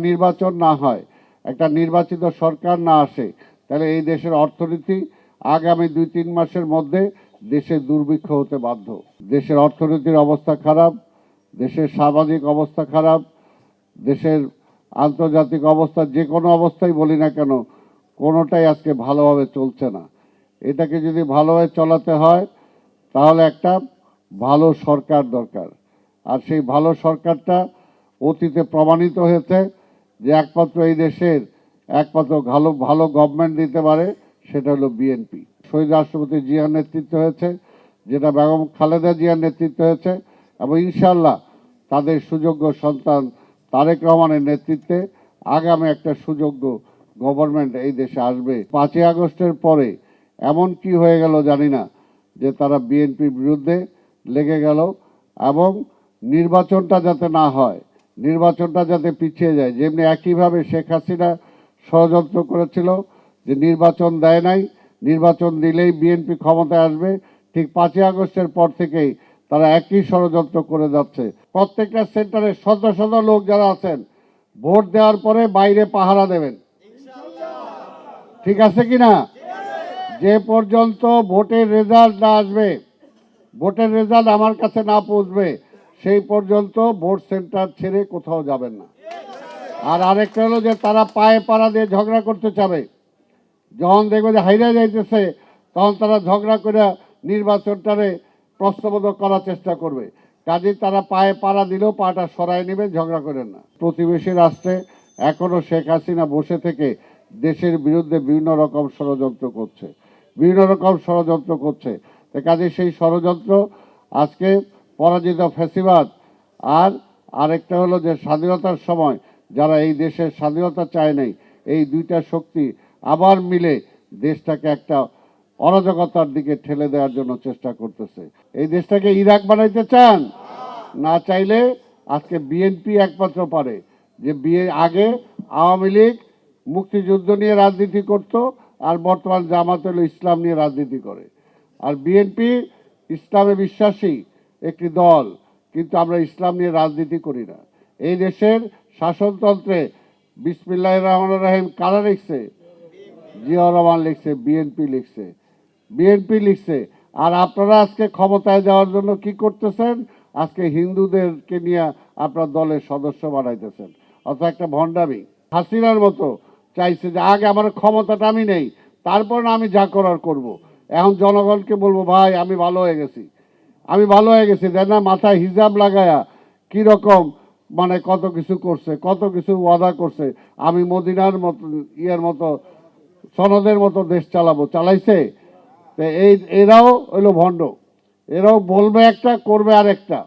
নির্বাচন না হয়, একটা নির্বাচিত সরকার না আসে, তাহলে এই দেশের অর্থনীতি আগামী 2-3 মাসের মধ্যে দেশে দুর্ভিক্ষ হতে বাধ্য। দেশের অর্থনীতির অবস্থা খারাপ, দেশের সামাজিক অবস্থা খারাপ, দেশের আন্তর্জাতিক অবস্থা, যে কোনো অবস্থাই বলি না কেন, কোনোটাই আজকে ভালোভাবে চলছে না। এটাকে যদি ভালোভাবে চলাতে হয় তাহলে একটা ভালো সরকার দরকার। আর সেই ভালো সরকারটা অতীতে প্রমাণিত হয়েছে যে একমাত্র এই দেশের একমাত্র ভালো ভালো গভর্নমেন্ট দিতে পারে, সেটা হলো বিএনপি। শহীদ রাষ্ট্রপতি জিয়ার নেতৃত্ব হয়েছে, যেটা বেগম খালেদা জিয়ার নেতৃত্ব হয়েছে, এবং ইনশাল্লাহ তাদের সুযোগ্য সন্তান তারেক রহমানের নেতৃত্বে আগামী একটা সুযোগ্য গভর্নমেন্ট এই দেশে আসবে। 5ই আগস্টের পরে এমন কি হয়ে গেল জানি না, যে তারা বিএনপির বিরুদ্ধে লেগে গেল, এবং নির্বাচনটা যাতে না হয়, নির্বাচনটা যাতে পিছিয়ে যায়। যেমনি একইভাবে শেখ হাসিনা ষড়যন্ত্র করেছিল যে নির্বাচন দেয় নাই, নির্বাচন দিলেই বিএনপি ক্ষমতায় আসবে, ঠিক 5ই আগস্টের পর থেকেই তারা একই ষড়যন্ত্র করে যাচ্ছে। প্রত্যেকটা সেন্টারে শত শত লোক যারা আছেন, ভোট দেওয়ার পরে বাইরে পাহারা দেবেন, ঠিক আছে কিনা? যে পর্যন্ত ভোটের রেজাল্ট না আসবে, ভোটের রেজাল্ট আমার কাছে না পৌঁছবে, সেই পর্যন্ত ভোট সেন্টার ছেড়ে কোথাও যাবেন না। আর আরেকটা হলো যে তারা পায়ে পাড়া দিয়ে ঝগড়া করতে চাবে, যখন দেখবে যে হাইরা যাইতেছে, তখন তারা ঝগড়া করে নির্বাচনটারে প্রশ্নবোধক করার চেষ্টা করবে। কাজে তারা পায়ে পাড়া দিলেও পাটা সরাই নেবে, ঝগড়া করেন না। প্রতিবেশী রাষ্ট্রে এখনো শেখ হাসিনা বসে থেকে দেশের বিরুদ্ধে বিভিন্ন রকম ষড়যন্ত্র করছে, বিভিন্ন রকম ষড়যন্ত্র করছে। কাজে সেই ষড়যন্ত্র আজকে পরাজিত ফ্যাসিবাদ, আর আরেকটা হলো যে স্বাধীনতার সময় যারা এই দেশের স্বাধীনতা চায় নাই, এই দুইটা শক্তি আবার মিলে দেশটাকে একটা অরাজকতার দিকে ঠেলে দেওয়ার জন্য চেষ্টা করতেছে। এই দেশটাকে ইরাক বানাইতে চান? না চাইলে আজকে বিএনপি একমাত্র পারে। যে আগে আওয়ামী লীগ মুক্তিযুদ্ধ নিয়ে রাজনীতি করত, আর বর্তমান জামাত হলো ইসলাম নিয়ে রাজনীতি করে। আর বিএনপি ইসলামে বিশ্বাসী একটি দল, কিন্তু আমরা ইসলাম নিয়ে রাজনীতি করি না। এই দেশের শাসনতন্ত্রে বিসমিল্লাহির রহমানির রহিম কারা লিখছে? জিয়াউর রহমান লিখছে, বিএনপি লিখছে, বিএনপি লিখছে। আর আপনারা আজকে ক্ষমতায় যাওয়ার জন্য কি করতেছেন? আজকে হিন্দুদেরকে নিয়ে আপনার দলের সদস্য বানাইতেছেন, অর্থাৎ একটা ভণ্ডামি। হাসিনার মতো চাইছে যে আগে আমার ক্ষমতাটা আমি নেই, তারপর না আমি যা করার করব। এখন জনগণকে বলবো ভাই আমি ভালো হয়ে গেছি, আমি ভালো হয়ে গেছি, দেখ না মাথায় হিজাব লাগায়া কিরকম মানে কত কিছু করছে, কত কিছু ওয়াদা করছে। আমি মদিনার মতো ইয়ের মতো সনদের মতো দেশ চালাবো, চালাইছে। এরাও হইলো ভণ্ড, এরাও বলবে একটা, করবে আর একটা।